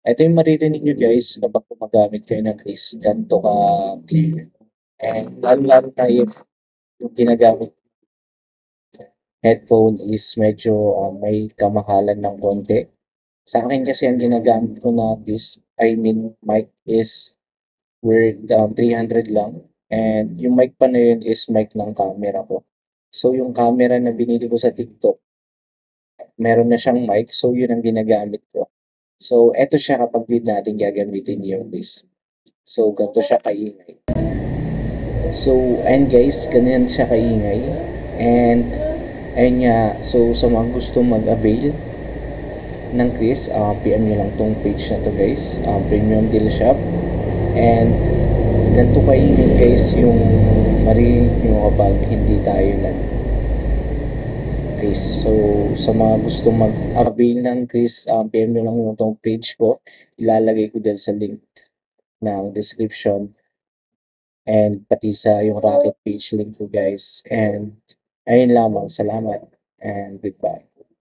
Ito yung maririnig nyo guys kapag gumagamit kayo ng Chris, ganito ka clear. And lalo na if yung ginagamit headphone is medyo may kamahalan ng konti. Sa akin kasi ang ginagamit ko na this, mic is worth 300 lang. And yung mic pa na yun is mic ng camera ko. So yung camera na binili ko sa TikTok, meron na siyang mic. So yun ang ginagamit ko. So eto siya kapag di natin gagamitin yung this. So ganito siya kaingay. So and guys, ganyan siya kaingay. And ayun nga, so sa mga gusto mag-avail ng quiz, PM nyo lang tong page na to guys, Premium Deal Shop. And ganito kaingay guys yung marinig nyo kapag hindi tayo nag quiz. So sa mga gusto mag-avail ng quiz, PM nyo lang yung tong page ko. Ilalagay ko dyan sa link ng description. And pati sa yung Rocket page link ko guys. And ayun lamang, salamat and goodbye.